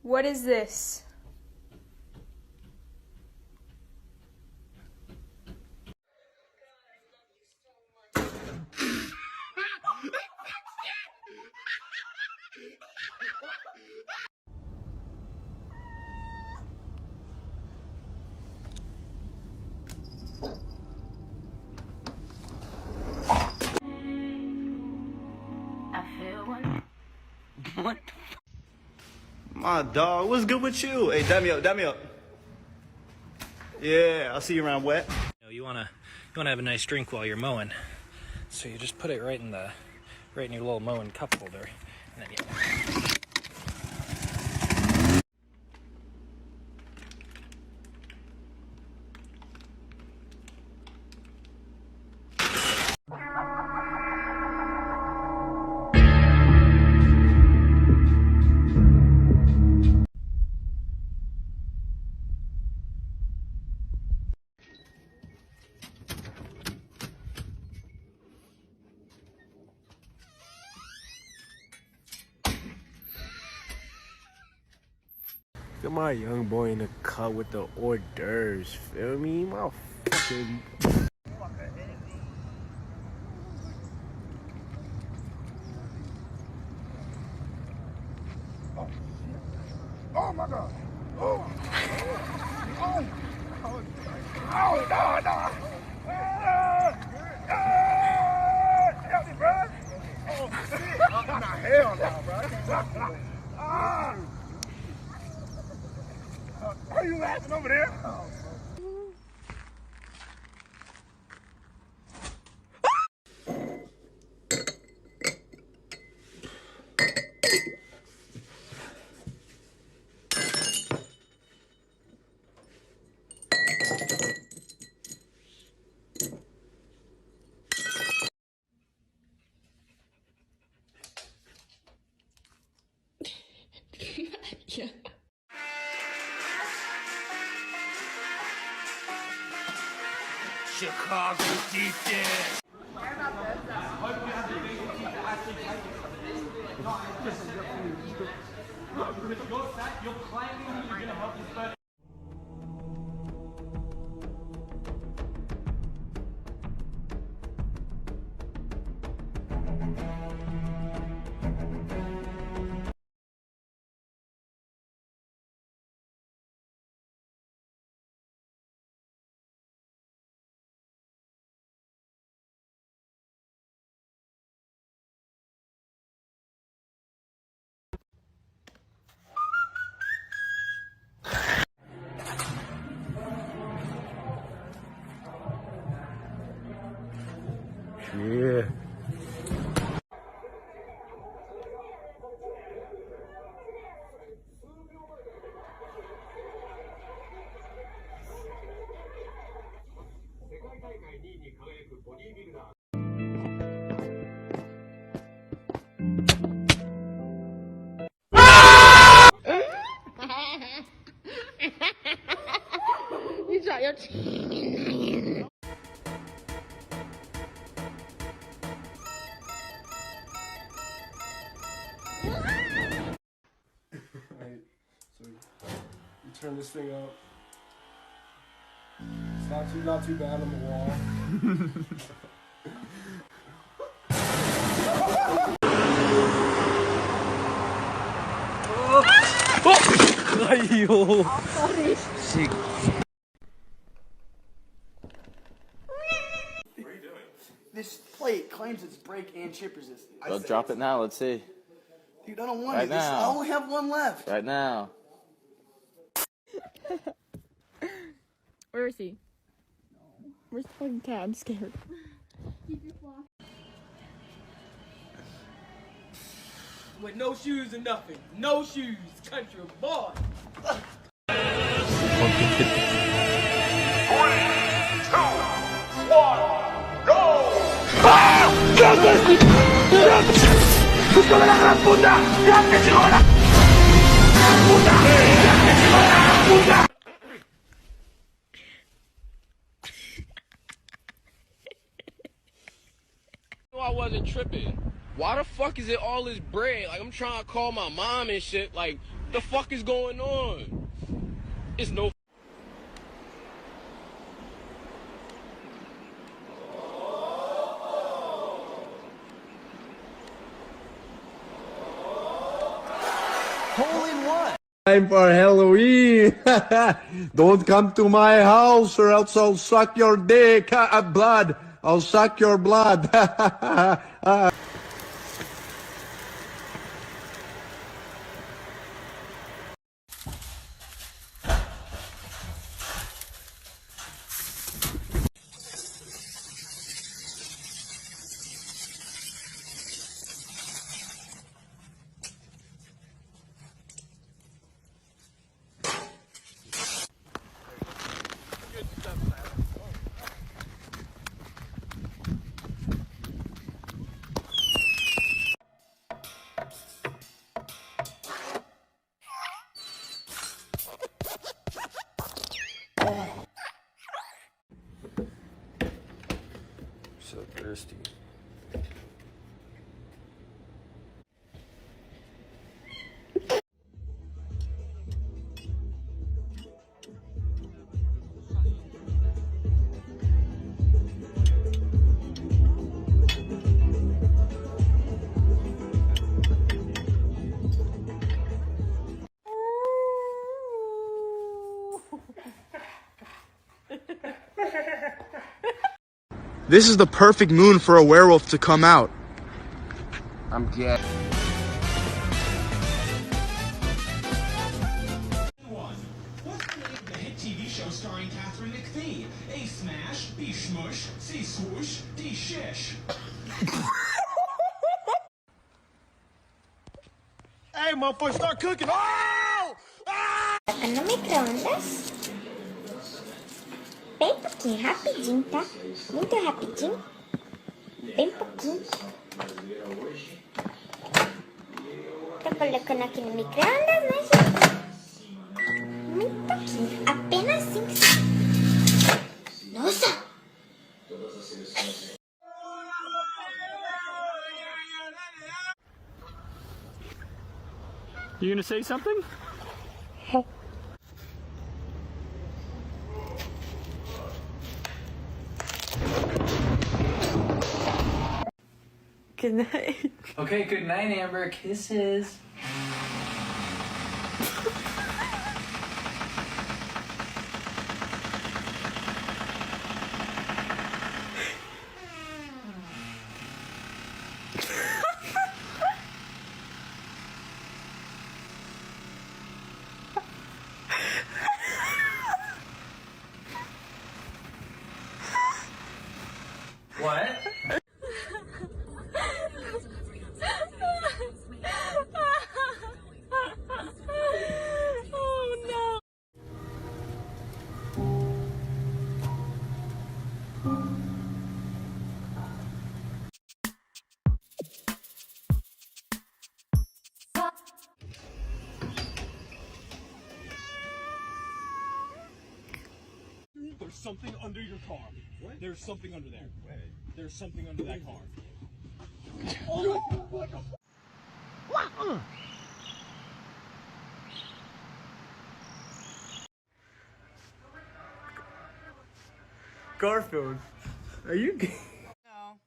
What is this? What? My dog, what's good with you? Hey, dab me up. Yeah, I'll see you around wet. You wanna have a nice drink while you're mowing, so you just put it right in your little mowing cup holder, and then you. Look at my young boy in the cut with the hors d'oeuvres, feel me? My fucking... Oh my God! Oh! Oh! Oh! No! Help me, bro! Oh shit! Nah, hell no, bro! Ah! Are you laughing over there? Yeah. Chicago defense. Yeah. You drop your teeth. Right, so you turn this thing up. It's not too bad on the wall. Ayo. Shit. This plate claims it's break and chip resistant. Go drop it now. Let's see. Dude, I don't want Right it. now. I only have one left. Right now. Where is he? Where's the fucking cat? I'm scared. With no shoes and nothing. No shoes, country boy. 3, 2, 1, go! ¡Hijo de la gran puta! ¡Grande chingona! ¡Puta! ¡Grande chingona! ¡Puta! I wasn't tripping. Why the fuck is it all this bread? Like, I'm trying to call my mom and shit. Like, the fuck is going on? It's no. Time for Halloween. Don't come to my house or else I'll suck your dick. Blood. I'll suck your blood. So thirsty. This is the perfect moon for a werewolf to come out. I'm gay. What's the name of the hit TV show starring Catherine McPhee? A smash, B shmush, C swoosh, D shish. Hey, motherfucker, start cooking. Oh! No micro-ondas. Bem pouquinho, rapidinho, tá? Muito rapidinho. Bem pouquinho. Tô colocando aqui no micro-ondas, né, gente? Muito pouquinho. Apenas 5 segundos. Nossa! You gonna say something? Good night. Okay, good night, Amber. Kisses. What? Oh no. There's something under your car. What? There's something under there. Where? There's something under that car. Oh, what the f- Garfield, are you gay? No.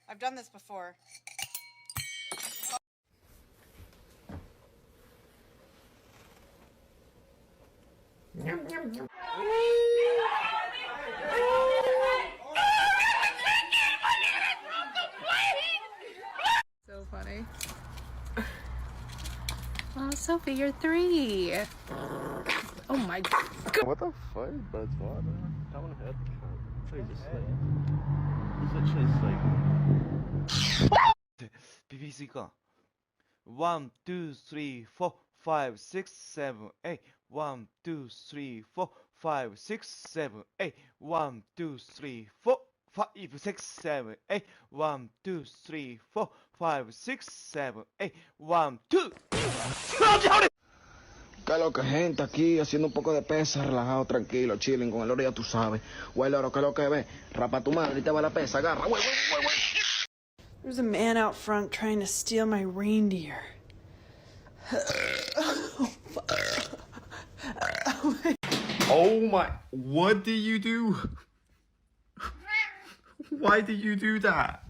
I've done this before. So funny. Oh, Sophie, you're 3. Oh my god. What the fuck? But it's water. I want to have BBC가 1, 2, 3, 4, 5, 6, 7, 8 1, 2, 3, 4, 5, 6, 7, 8 1, 2, 3, 4, 5, 6, 7, 8 1, 2, 3, 4, 5, 6, 7, 8 1, 2 ¿Qué lo que gente aquí haciendo un poco de pesa, relajado, tranquilo, chilling con el oro, ya tú sabes. Güey, oro, ¿qué lo que ve? Rapa tu madre y te va la pesa, agarra, güey. There's a man out front trying to steal my reindeer. Oh my, what did you do? Why did you do that?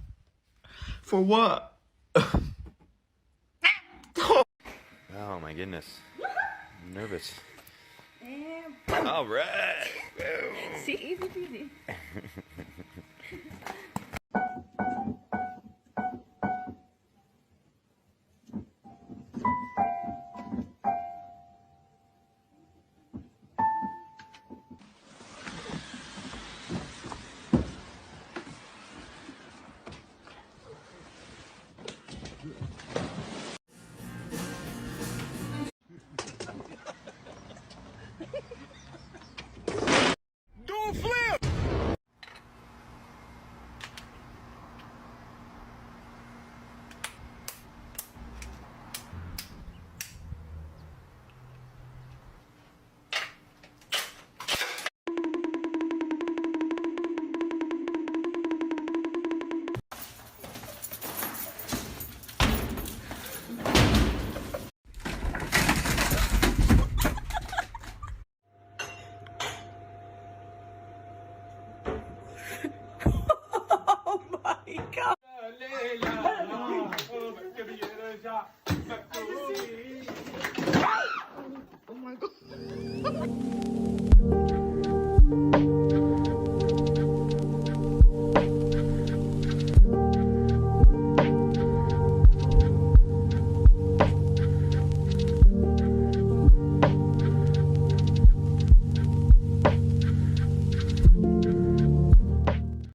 For what? Oh my goodness. I'm nervous. All right. See, easy peasy.